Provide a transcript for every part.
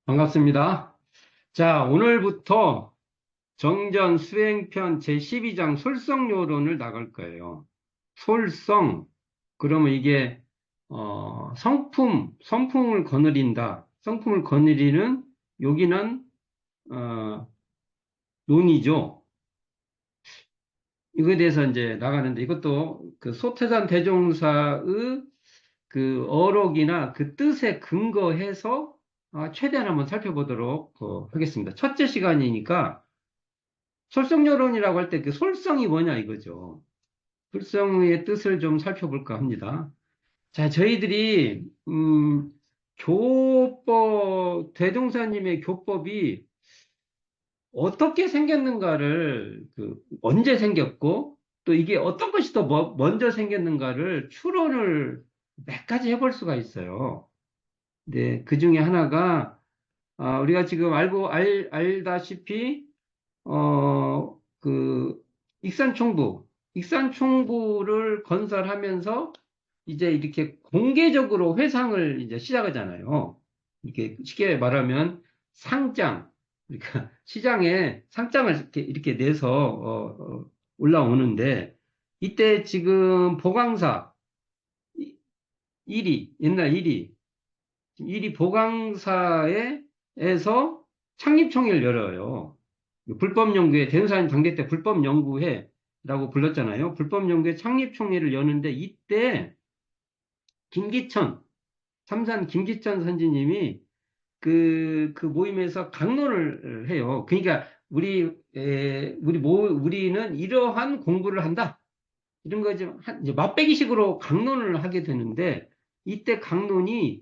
반갑습니다. 자, 오늘부터 정전 수행편 제12장 솔성요론을 나갈 거예요. 솔성, 그러면 이게, 성품을 거느린다. 성품을 거느리는 여기는, 논이죠. 이거에 대해서 이제 나가는데 이것도 그 소태산 대종사의 그 어록이나 그 뜻에 근거해서 최대한 한번 살펴보도록 하겠습니다. 첫째 시간이니까 솔성요론이라고 할 때 그 솔성이 뭐냐 이거죠. 솔성의 뜻을 좀 살펴볼까 합니다. 자, 저희들이 교법 대종사님의 교법이 어떻게 생겼는가를 언제 생겼고 또 이게 어떤 것이 더 먼저 생겼는가를 추론을 몇 가지 해볼 수가 있어요. 네, 그 중에 하나가 우리가 지금 알다시피 익산총부, 익산총부를 건설하면서 이제 이렇게 공개적으로 회상을 이제 시작하잖아요. 이렇게 쉽게 말하면 상장, 그러니까 시장에 상장을 이렇게 내서 올라오는데 이때 지금 보강사 1위, 옛날 1위 보강사에서 창립총회를 열어요. 불법연구회, 대우사님 당대 때 불법연구회라고 불렀잖아요. 불법연구회 창립총회를 여는데 이때 김기천, 삼산 김기천 선지님이 그 모임에서 강론을 해요. 그러니까 우리는 이러한 공부를 한다. 이런 거 이제 맛배기식으로 강론을 하게 되는데 이때 강론이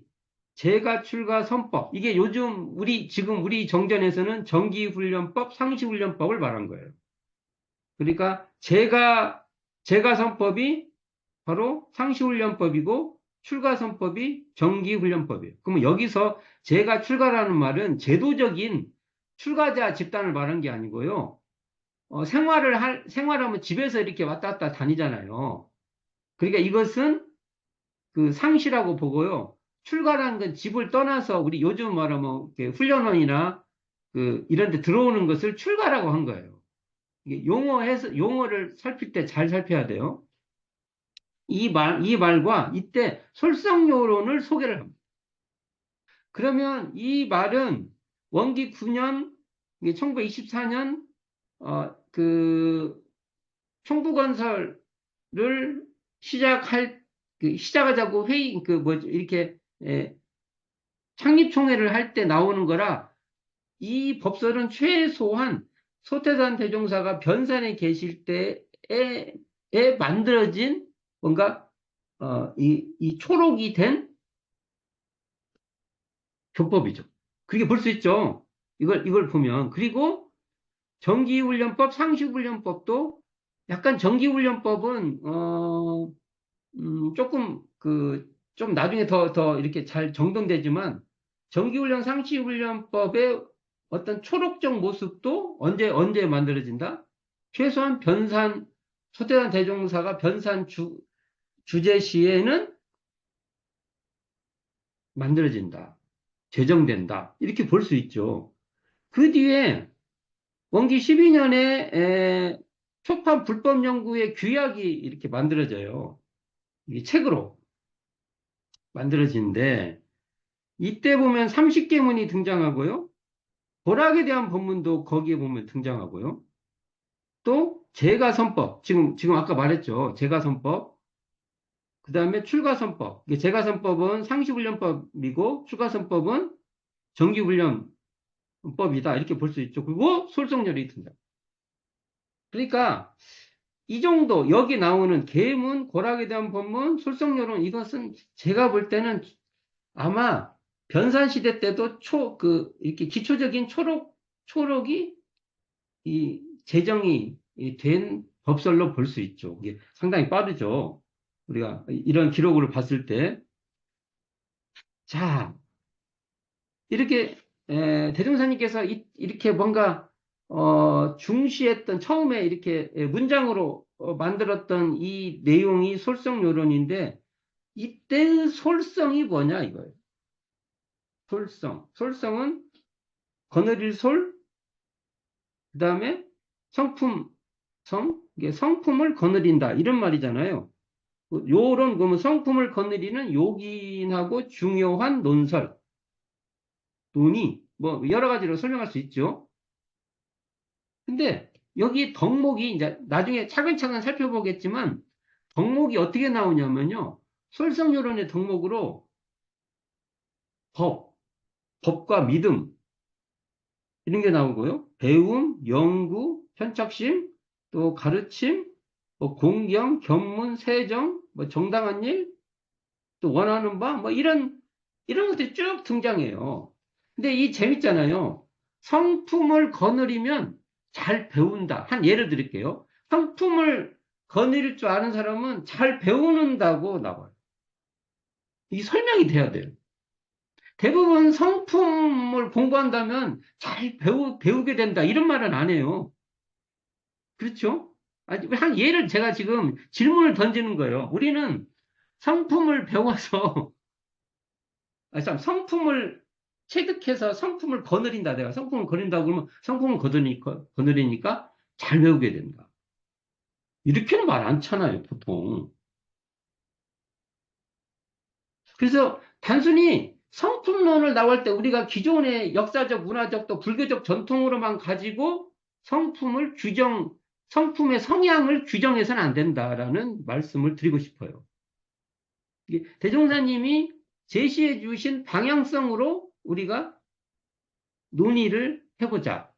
재가 출가 선법. 이게 요즘 지금 우리 정전에서는 정기훈련법, 상시훈련법을 말한 거예요. 그러니까 재가 선법이 바로 상시훈련법이고 출가 선법이 정기훈련법이에요. 그러면 여기서 재가 출가라는 말은 제도적인 출가자 집단을 말한 게 아니고요. 생활하면 집에서 이렇게 왔다 갔다 다니잖아요. 그러니까 이것은 그 상시라고 보고요. 출가라는 건 집을 떠나서 우리 요즘 말하면 훈련원이나 이런 데 들어오는 것을 출가라고 한 거예요. 이게 용어를 살필 때 잘 살펴야 돼요. 이 말과 이때 솔성요론을 소개를 합니다. 그러면 이 말은 원기 9년, 1924년, 총부건설을 시작하자고 이렇게, 창립총회를 할 때 나오는 거라 이 법설은 최소한 소태산 대종사가 변산에 계실 때에 만들어진 뭔가 이 초록이 된 교법이죠. 그렇게 볼 수 있죠. 이걸 보면. 그리고 정기훈련법, 상시훈련법도 약간 정기훈련법은 조금 좀 나중에 더 이렇게 잘 정돈되지만 정기훈련, 상시훈련법의 어떤 초록적 모습도 언제 만들어진다? 최소한 소태산 대종사가 변산 주제 시에는 만들어진다. 제정된다. 이렇게 볼 수 있죠. 그 뒤에 원기 12년에 초판 불법 연구의 규약이 이렇게 만들어져요. 이게 책으로 만들어지는데 이때 보면 삼십계문이 등장하고요. 도락에 대한 본문도 거기에 보면 등장하고요. 또 제가선법, 지금 아까 말했죠. 제가선법. 그 다음에 출가선법. 제가선법은 상시훈련법이고 출가선법은 정기훈련법이다. 이렇게 볼 수 있죠. 그리고 솔성열이 등장. 그러니까 이 정도 여기 나오는 계문, 고락에 대한 본문, 솔성요론 이것은 제가 볼 때는 아마 변산시대 때도 이렇게 기초적인 초록이 제정이 된 법설로 볼 수 있죠. 이게 상당히 빠르죠. 우리가 이런 기록으로 봤을 때. 자, 이렇게, 대종사님께서 이렇게 뭔가, 중시했던, 처음에 이렇게 문장으로 만들었던 이 내용이 솔성요론인데, 이때 솔성이 뭐냐, 이거예요. 솔성. 솔성은 거느릴 솔, 그 다음에 성품, 이게 성품을 거느린다. 이런 말이잖아요. 요런, 그러면 성품을 거느리는 요긴하고 중요한 논설. 논의, 뭐, 여러 가지로 설명할 수 있죠. 근데 여기 덕목이 이제 나중에 차근차근 살펴보겠지만 덕목이 어떻게 나오냐면요. 솔성요론의 덕목으로 법과 믿음 이런 게 나오고요. 배움, 연구, 현착심, 또 가르침, 뭐 공경, 견문, 세정, 뭐 정당한 일, 또 원하는 바, 뭐 이런 것들이 쭉 등장해요. 근데 이 재밌잖아요. 성품을 거느리면 잘 배운다. 한 예를 드릴게요. 성품을 거느릴 줄 아는 사람은 잘 배우는다고 나와요. 이게 설명이 돼야 돼요. 대부분 성품을 공부한다면 잘 배우게 된다. 이런 말은 안 해요. 그렇죠? 아니, 한 예를 제가 지금 질문을 던지는 거예요. 우리는 성품을 배워서, 참, 성품을 체득해서 성품을 거느린다. 내가 성품을 거느린다고 그러면 성품을 거느리니까 잘 배우게 된다. 이렇게는 말 않잖아요, 보통. 그래서 단순히 성품론을 나올 때 우리가 기존의 역사적, 문화적, 또 불교적 전통으로만 가지고 성품의 성향을 규정해서는 안 된다라는 말씀을 드리고 싶어요. 대종사님이 제시해 주신 방향성으로 우리가 논의를 해보자.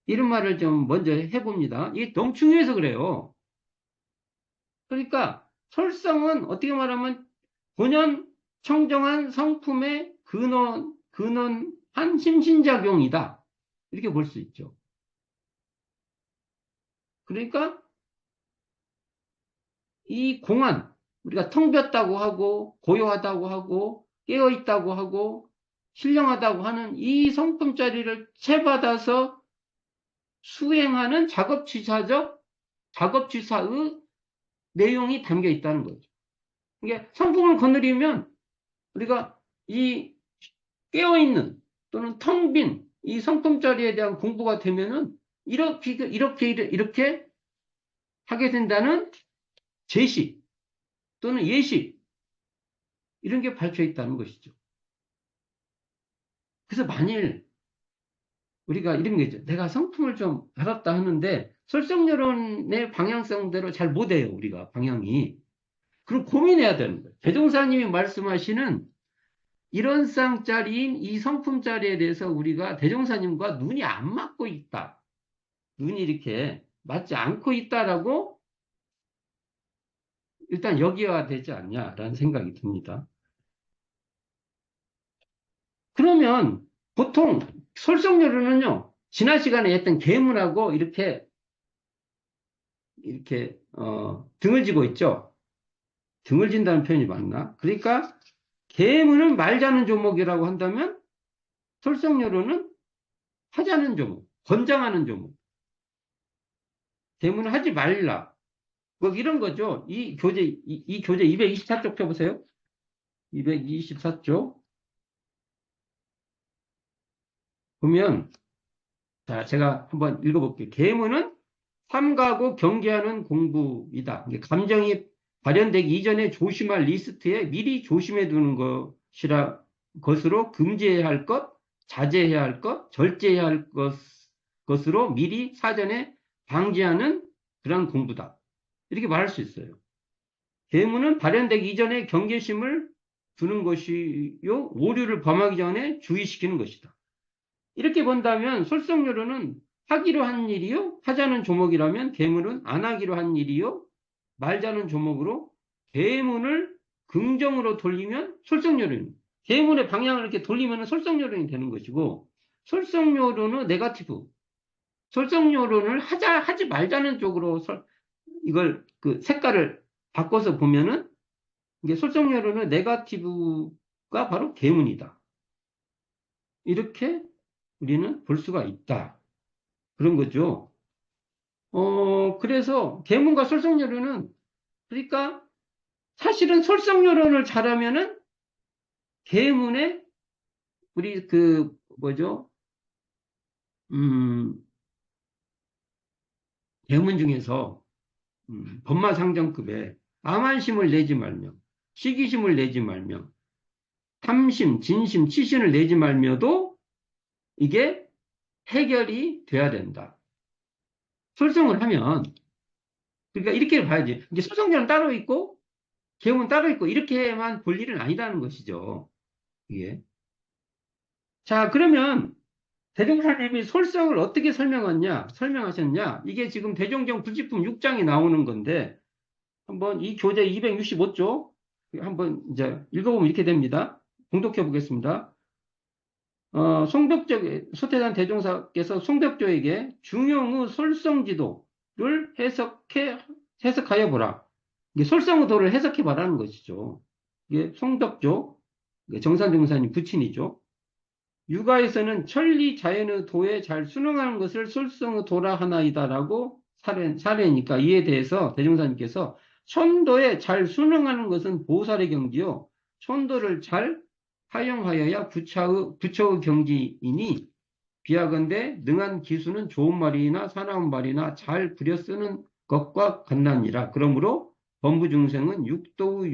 이런 말을 좀 먼저 해봅니다. 이게 너무 중요해서 그래요. 그러니까 솔성은 어떻게 말하면 본연 청정한 성품의 근원한 심신작용이다. 이렇게 볼 수 있죠. 그러니까 이 공안, 우리가 텅 비었다고 하고, 고요하다고 하고, 깨어있다고 하고, 신령하다고 하는 이 성품자리를 채받아서 수행하는 작업지사의 내용이 담겨 있다는 거죠. 이게 성품을 거느리면 우리가 이 깨어있는 또는 텅 빈 이 성품자리에 대한 공부가 되면은 이렇게 하게 된다는 제시 또는 예시 이런 게 밝혀 있다는 것이죠. 그래서 만일 우리가 이런 게 있죠. 내가 성품을 좀 알았다 하는데 설성여론의 방향성대로 잘 못해요. 우리가 방향이. 그럼 고민해야 되는 거예요. 대종사님이 말씀하시는 이런 쌍짜리인 이 성품짜리에 대해서 우리가 대종사님과 눈이 안 맞고 있다. 눈이 이렇게 맞지 않고 있다라고 일단 여겨야 되지 않냐라는 생각이 듭니다. 그러면 보통 솔성요론은요, 지난 시간에 했던 계문하고 이렇게, 등을 지고 있죠. 등을 진다는 표현이 맞나? 그러니까 계문은 말자는 조목이라고 한다면 솔성요론은 하자는 조목, 권장하는 조목. 계문은 하지 말라. 뭐 이런 거죠. 이 교재 224쪽 펴보세요. 224쪽. 보면, 자, 제가 한번 읽어볼게요. 계문은 삼가고 경계하는 공부이다. 이게 감정이 발현되기 이전에 조심할 리스트에 미리 조심해 두는 것으로 금지해야 할 것, 자제해야 할 것, 절제해야 할 것으로 미리 사전에 방지하는 그런 공부다. 이렇게 말할 수 있어요. 계문은 발현되기 이전에 경계심을 두는 것이요, 오류를 범하기 전에 주의시키는 것이다. 이렇게 본다면 솔성요론은 하기로 한 일이요, 하자는 조목이라면 계문은 안 하기로 한 일이요, 말자는 조목으로 계문을 긍정으로 돌리면 솔성요론입니다. 계문의 방향을 이렇게 돌리면 솔성요론이 되는 것이고, 솔성요론은 네거티브, 솔성요론을 하지 말자는 쪽으로 이걸 그 색깔을 바꿔서 보면은 이게 솔성요론은 네거티브가 바로 계문이다. 이렇게 우리는 볼 수가 있다. 그런 거죠. 그래서 계문과 솔성요론은 그러니까 사실은 솔성요론을 잘하면은 계문의 우리 그 뭐죠? 음, 대문 중에서 법마상정급에 암환심을 내지 말며 시기심을 내지 말며 탐심, 진심, 치신을 내지 말며도 이게 해결이 돼야 된다. 솔성을 하면 그러니까 이렇게 봐야지. 이제 소성자는 따로 있고 계음은 따로 있고 이렇게만 볼 일은 아니라는 것이죠. 이게. 자, 그러면 대종사님이 솔성을 어떻게 설명하셨냐? 이게 지금 대종정 불지품 6장에 나오는 건데 한번 이 교재 265쪽 한번 이제 읽어보면 이렇게 됩니다. 봉독해 보겠습니다. 송벽조, 소태단 대종사께서 송벽조에게 중용의 솔성지도를 해석하여 보라. 이게 솔성의도를 해석해 보라는 것이죠. 이게 송벽조, 정산정사님 부친이죠. 육아에서는 천리 자연의 도에 잘 순응하는 것을 솔성의 도라 하나이다라고 사례니까 이에 대해서 대종사님께서 천도에 잘 순응하는 것은 보살의 경지요. 천도를 잘 활용하여야 부처의 경지이니 비하건대 능한 기수는 좋은 말이나 사나운 말이나 잘 부려 쓰는 것과 같나니라. 그러므로 범부 중생은 육도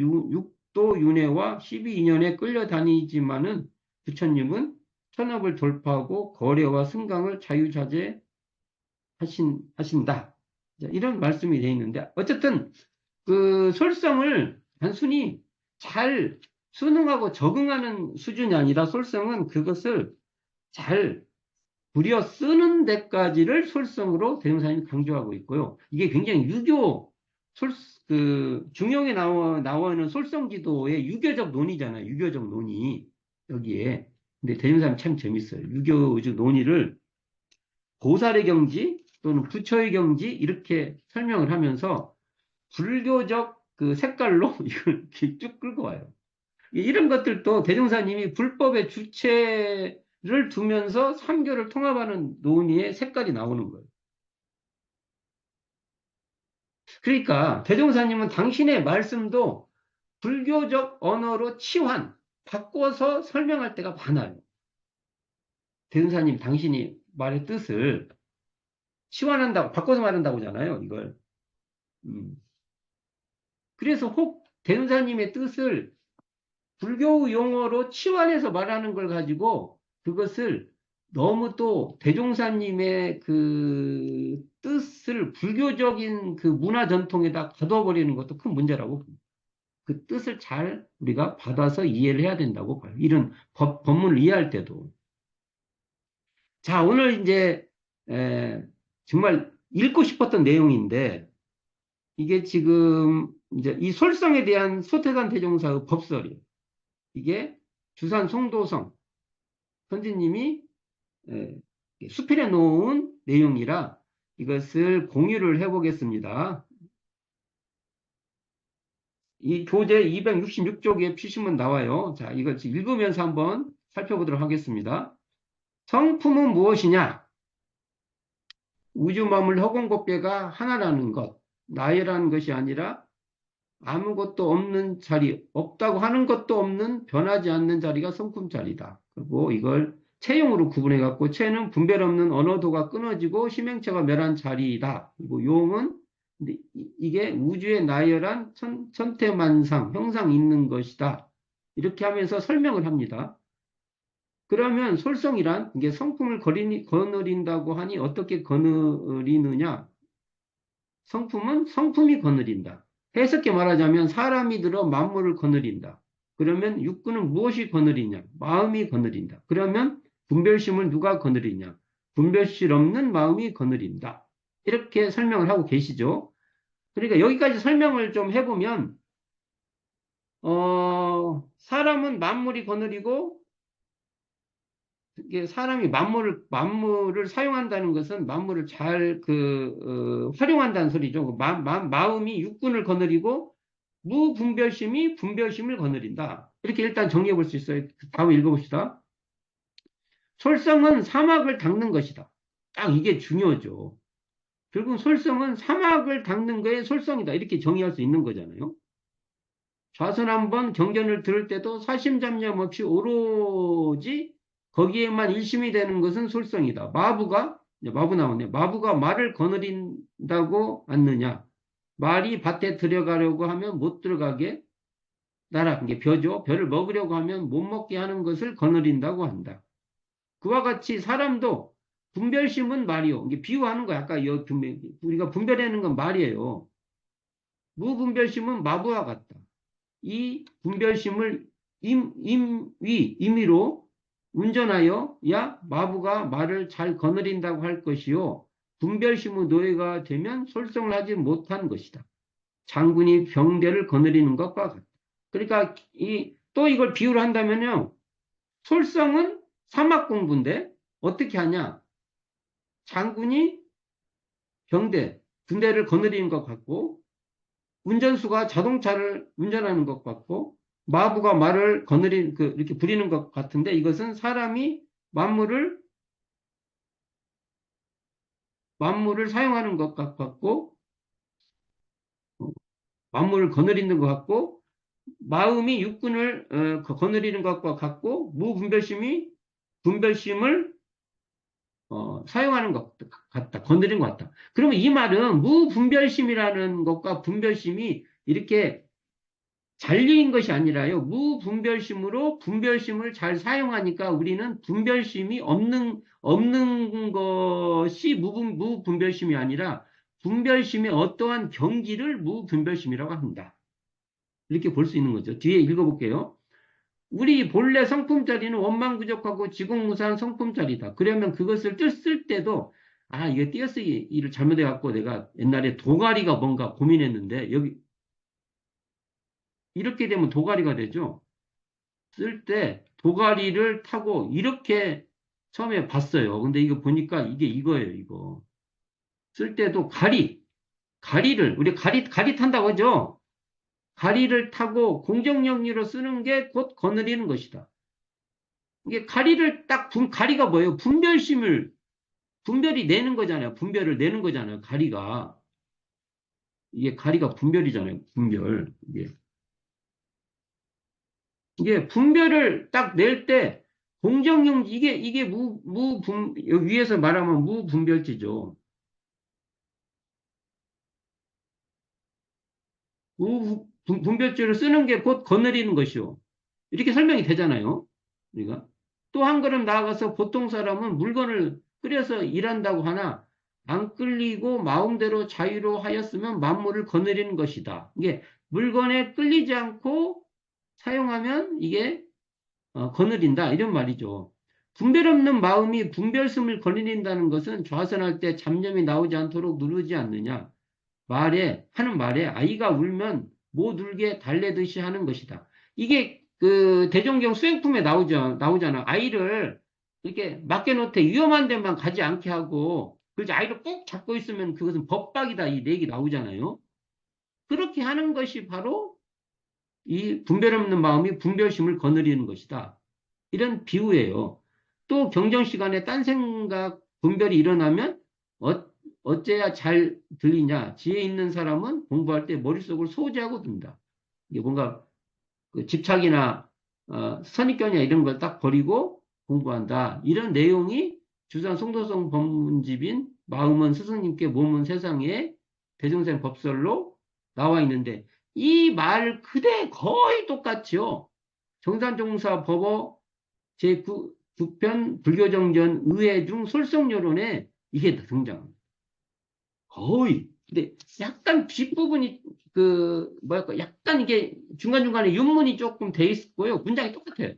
윤회와 12인연에 끌려다니지만은 부처님은 천업을 돌파하고 거래와 승강을 자유자재하신다. 이런 말씀이 되어 있는데 어쨌든 그 솔성을 단순히 잘 순응하고 적응하는 수준이 아니라 솔성은 그것을 잘 부려 쓰는 데까지를 솔성으로 대명사님이 강조하고 있고요. 이게 굉장히 중용에 나오는 솔성지도의 유교적 논의잖아요. 유교적 논의. 여기에. 근데 대명사님 참 재밌어요. 유교적 논의를 보살의 경지 또는 부처의 경지 이렇게 설명을 하면서 불교적 그 색깔로 이걸 이렇게 쭉 끌고 와요. 이런 것들도 대종사님이 불법의 주체를 두면서 삼교를 통합하는 논의의 색깔이 나오는 거예요. 그러니까 대종사님은 당신의 말씀도 불교적 언어로 바꿔서 설명할 때가 많아요. 대종사님 당신이 말의 뜻을 바꿔서 말한다고 하잖아요, 이걸. 음. 그래서 혹 대종사님의 뜻을 불교 용어로 치환해서 말하는 걸 가지고 그것을 너무 또 대종사님의 그 뜻을 불교적인 그 문화 전통에다 가둬버리는 것도 큰 문제라고 봅니다. 그 뜻을 잘 우리가 받아서 이해를 해야 된다고 봐요. 이런 법문을 이해할 때도. 자, 오늘 이제 정말 읽고 싶었던 내용인데 이게 지금 이제 이 솔성에 대한 소태산 대종사의 법설이에요. 이게 주산 송도성 선지님이 수필해 놓은 내용이라 이것을 공유를 해보겠습니다. 이 교재 266쪽에 피시면 나와요. 자, 이걸 읽으면서 한번 살펴보도록 하겠습니다. 성품은 무엇이냐? 우주 만물 허공법계가 하나라는 것, 나이라는 것이 아니라 아무것도 없는 자리, 없다고 하는 것도 없는 변하지 않는 자리가 성품 자리다. 그리고 이걸 체용으로 구분해 갖고 체는 분별 없는 언어도가 끊어지고 심행체가 멸한 자리이다. 그리고 용은 이게 우주의 나열한 천태만상, 형상 있는 것이다. 이렇게 하면서 설명을 합니다. 그러면 솔성이란 이게 성품을 거느린다고 하니 어떻게 거느리느냐? 성품은 성품이 거느린다. 해석해 말하자면 사람이 들어 만물을 거느린다. 그러면 육군은 무엇이 거느리냐? 마음이 거느린다. 그러면 분별심을 누가 거느리냐? 분별심 없는 마음이 거느린다. 이렇게 설명을 하고 계시죠. 그러니까 여기까지 설명을 좀 해보면 사람은 만물이 거느리고 이게 사람이 만물을 사용한다는 것은 만물을 잘 활용한다는 소리죠. 마음이 육군을 거느리고 무분별심이 분별심을 거느린다. 이렇게 일단 정리해 볼 수 있어요. 다음 읽어봅시다. 솔성은 사막을 닦는 것이다. 딱 이게 중요하죠. 결국 솔성은 사막을 닦는 거에 솔성이다. 이렇게 정의할 수 있는 거잖아요. 좌선 한번 경전을 들을 때도 사심잡념 없이 오로지 거기에만 일심이 되는 것은 솔성이다. 이제 마부 나오네. 마부가 말을 거느린다고 않느냐. 말이 밭에 들어가려고 하면 못 들어가게 나라, 이게 벼죠. 벼를 먹으려고 하면 못 먹게 하는 것을 거느린다고 한다. 그와 같이 사람도 분별심은 말이요. 이게 비유하는 거야. 아까 우리가 분별하는 건 말이에요. 무분별심은 마부와 같다. 이 분별심을 임의로 운전하여 야 마부가 말을 잘 거느린다고 할 것이요. 분별심의 노예가 되면 솔성을 하지 못한 것이다. 장군이 병대를 거느리는 것과 같다. 그러니까 또 이걸 비유를 한다면요. 솔성은 사막 공부인데 어떻게 하냐? 장군이 군대를 거느리는 것 같고 운전수가 자동차를 운전하는 것 같고 마부가 말을 이렇게 부리는 것 같은데 이것은 사람이 만물을 사용하는 것 같고 만물을 거느리는 것 같고 마음이 육군을 거느리는 것과 같고 분별심을 사용하는 것 같다. 건드린 것 같다. 그러면 이 말은 무분별심이라는 것과 분별심이 이렇게 잘린 것이 아니라요. 무분별심으로 분별심을 잘 사용하니까 우리는 분별심이 없는 것이 무분별심이 아니라 분별심의 어떠한 경지를 무분별심이라고 한다. 이렇게 볼 수 있는 거죠. 뒤에 읽어볼게요. 우리 본래 성품자리는 원망부족하고 지공무사한 성품자리다. 그러면 그것을 쓸 때도 이거 띄어쓰기를 잘못해갖고 내가 옛날에 도가리가 뭔가 고민했는데 여기 이렇게 되면 도가리가 되죠. 쓸 때 도가리를 타고 이렇게 처음에 봤어요. 근데 이거 보니까 이게 이거예요, 이거. 쓸 때도 우리 가리 탄다고 하죠. 가리를 타고 공정영리로 쓰는 게 곧 거느리는 것이다. 이게 가리가 뭐예요? 분별이 내는 거잖아요. 분별을 내는 거잖아요. 가리가. 이게 가리가 분별이잖아요. 분별. 이게 분별을 딱 낼 때 공정용 이게 여기 위에서 말하면 무분별지죠. 무분별지를 쓰는 게 곧 거느리는 것이요. 이렇게 설명이 되잖아요. 우리가 또 한 걸음 나아가서 보통 사람은 물건을 끓여서 일한다고 하나 안 끌리고 마음대로 자유로 하였으면 만물을 거느리는 것이다. 이게 물건에 끌리지 않고 사용하면 이게 거느린다 이런 말이죠. 분별 없는 마음이 분별심을 거느린다는 것은 좌선할 때 잡념이 나오지 않도록 누르지 않느냐. 하는 말에 아이가 울면 못 울게 달래듯이 하는 것이다. 이게 그 대종경 수행품에 나오잖아. 아이를 이렇게 맡겨놓되 위험한 데만 가지 않게 하고 그래서 아이를 꼭 잡고 있으면 그것은 법박이다. 이 내기 나오잖아요. 그렇게 하는 것이 바로 이 분별 없는 마음이 분별심을 거느리는 것이다. 이런 비유예요. 또 경전 시간에 딴 생각, 분별이 일어나면 어째야 잘 들리냐. 지혜 있는 사람은 공부할 때 머릿속을 소지하고 든다. 이게 뭔가 그 집착이나 선입견이나 이런 걸 딱 버리고 공부한다. 이런 내용이 주산 송도성 법문집인 마음은 스승님께 몸은 세상에 대종생 법설로 나와 있는데 이 말 거의 똑같이요. 정산종사 법어 제9편 불교정전 의회 중 솔성요론에 이게 등장합니다. 거의. 근데 약간 뒷부분이 뭐랄까 약간 이게 중간중간에 윤문이 조금 돼 있고요. 문장이 똑같아요.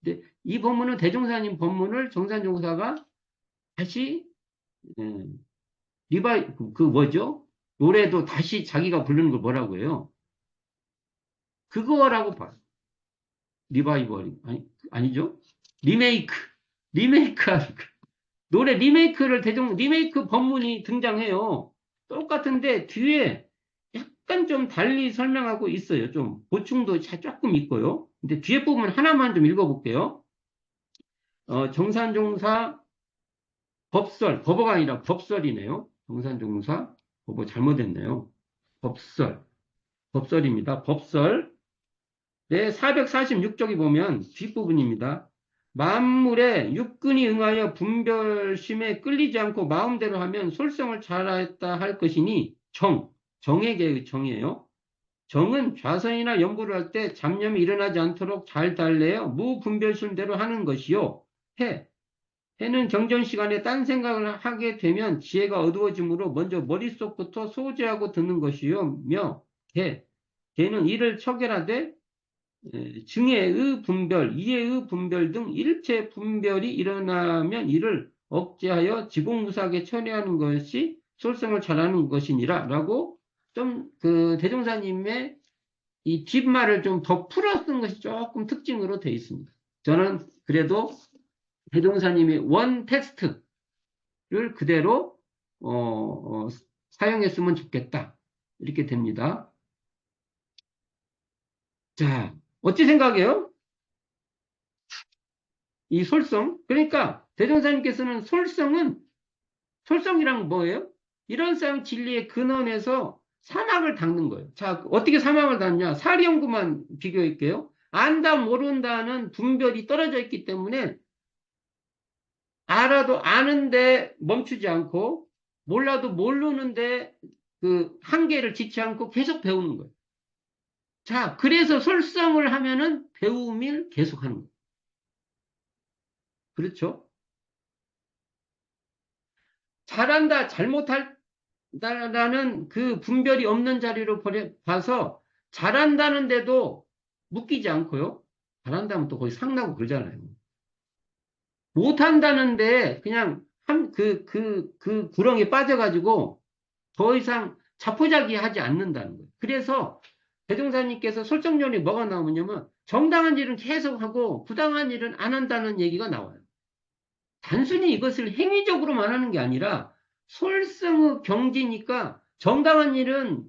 근데 이 법문은 대종사님 법문을 정산종사가 다시 뭐죠? 노래도 다시 자기가 부르는 걸 뭐라고 해요? 그거라고 봐요. 리바이벌이 아니죠? 리메이크 하는 거. 노래 리메이크 법문이 등장해요. 똑같은데 뒤에 약간 좀 달리 설명하고 있어요. 좀 보충도 조금 있고요. 근데 뒤에 부분 하나만 좀 읽어볼게요. 정산종사 법어가 아니라 법설이네요. 정산종사 법어 잘못했네요. 법설입니다. 법설. 네, 446쪽에 보면 뒷부분입니다. 만물의 육근이 응하여 분별심에 끌리지 않고 마음대로 하면 솔성을 잘하였다 할 것이니 정에게 정이에요. 정은 좌선이나 연구를 할 때 잡념이 일어나지 않도록 잘 달래어 무분별심대로 하는 것이요. 해. 해는 경전 시간에 딴 생각을 하게 되면 지혜가 어두워지므로 먼저 머릿속부터 소지하고 듣는 것이요. 개. 개는 이를 척결하되 증의의 분별, 이해의 분별 등 일체 분별이 일어나면 이를 억제하여 지공무사하게 처리하는 것이 솔성을 잘하는 것이니라 라고 좀 그 대종사님의 이 뒷말을 좀 더 풀어 쓴 것이 조금 특징으로 되어 있습니다. 저는 그래도 대종사님의 원 텍스트를 그대로 사용했으면 좋겠다. 이렇게 됩니다. 자, 어찌 생각해요? 이 솔성. 그러니까 대종사님께서는 솔성이란 뭐예요? 이런상 진리의 근원에서 사막을 닦는 거예요. 자, 어떻게 사막을 닦냐? 사리연구만 비교할게요. 안다, 모른다는 분별이 떨어져 있기 때문에 알아도 아는데 멈추지 않고 몰라도 모르는데 그 한계를 짓지 않고 계속 배우는 거예요. 자, 그래서 솔성을 하면은 배움을 계속하는 거예요. 그렇죠? 잘한다, 잘못한다라는 그 분별이 없는 자리로 봐서 잘한다는데도 묶이지 않고요. 잘한다면 또 거의 상나고 그러잖아요. 못한다는데 그냥 그 구렁이에 빠져가지고 더 이상 자포자기 하지 않는다는 거예요. 그래서 대종사님께서 설정론이 뭐가 나오냐면 정당한 일은 계속하고 부당한 일은 안 한다는 얘기가 나와요. 단순히 이것을 행위적으로만 하는 게 아니라 솔성의 경지니까 정당한 일은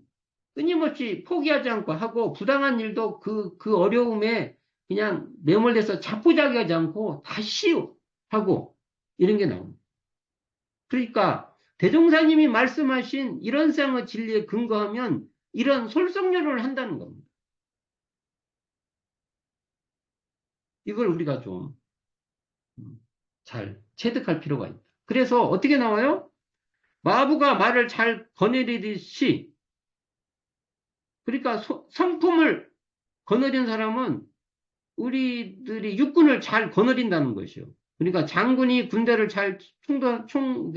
끊임없이 포기하지 않고 하고 부당한 일도 그 어려움에 그냥 매몰돼서 자포자기하지 않고 다시 하고 이런 게 나옵니다. 그러니까 대종사님이 말씀하신 이런 상의 진리에 근거하면 이런 솔성료를 한다는 겁니다. 이걸 우리가 좀 잘 체득할 필요가 있다. 그래서 어떻게 나와요? 마부가 말을 잘 거느리듯이 그러니까 성품을 거느린 사람은 우리들이 육군을 잘 거느린다는 것이요. 그러니까 장군이 군대를 잘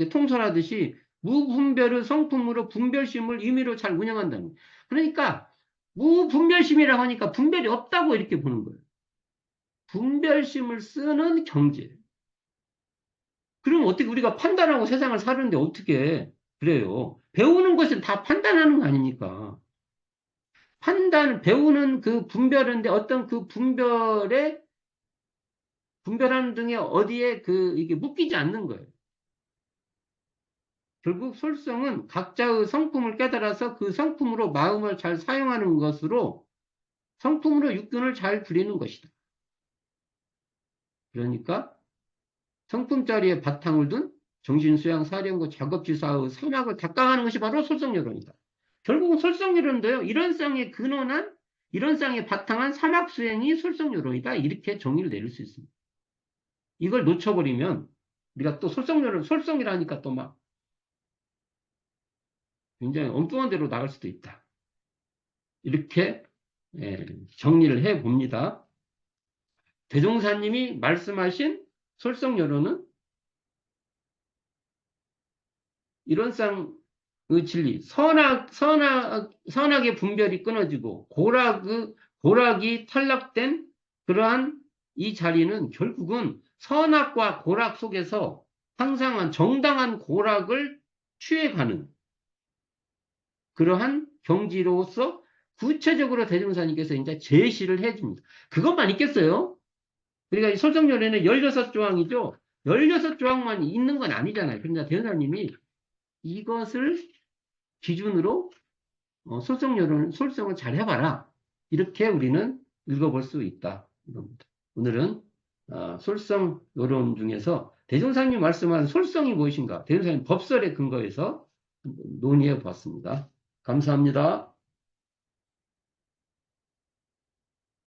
통솔하듯이 무분별의 성품으로 분별심을 임의로 잘 운영한다는 거예요. 그러니까 무분별심이라고 하니까 분별이 없다고 이렇게 보는 거예요. 분별심을 쓰는 경제. 그럼 어떻게 우리가 판단하고 세상을 사는데 어떻게 그래요? 배우는 것은 다 판단하는 거 아닙니까? 배우는 그 분별인데 어떤 그 분별하는 등에 어디에 이게 묶이지 않는 거예요. 결국 솔성은 각자의 성품을 깨달아서 그 성품으로 마음을 잘 사용하는 것으로 성품으로 육군을 잘 부리는 것이다. 그러니까 성품자리에 바탕을 둔 정신수양, 사령고, 작업지사의 산학을 닦아가는 것이 바로 솔성여론이다. 결국은 솔성여론인데요. 이런 쌍에 근원한, 이런 쌍에 바탕한 사막수행이 솔성여론이다. 이렇게 정의를 내릴 수 있습니다. 이걸 놓쳐버리면 우리가 또 솔성여론, 솔성이라니까 또 막 굉장히 엉뚱한 데로 나갈 수도 있다. 이렇게 정리를 해 봅니다. 대종사님이 말씀하신 솔성여론은 이런 쌍의 진리, 선악의 분별이 끊어지고 고락이 탈락된 그러한 이 자리는 결국은 선악과 고락 속에서 항상한 정당한 고락을 취해가는 그러한 경지로서 구체적으로 대종사님께서 이제 제시를 해줍니다. 그것만 있겠어요? 그러니까 이 솔성요래는 16조항이죠. 16조항만 있는 건 아니잖아요. 그러니까 대종사님이 이것을 기준으로 솔성을 잘 해봐라. 이렇게 우리는 읽어볼 수 있다. 이겁니다. 오늘은 솔성요론 중에서 대종사님이 말씀한 솔성이 무엇인가? 대종사님 법설에 근거해서 논의해 보았습니다. 감사합니다.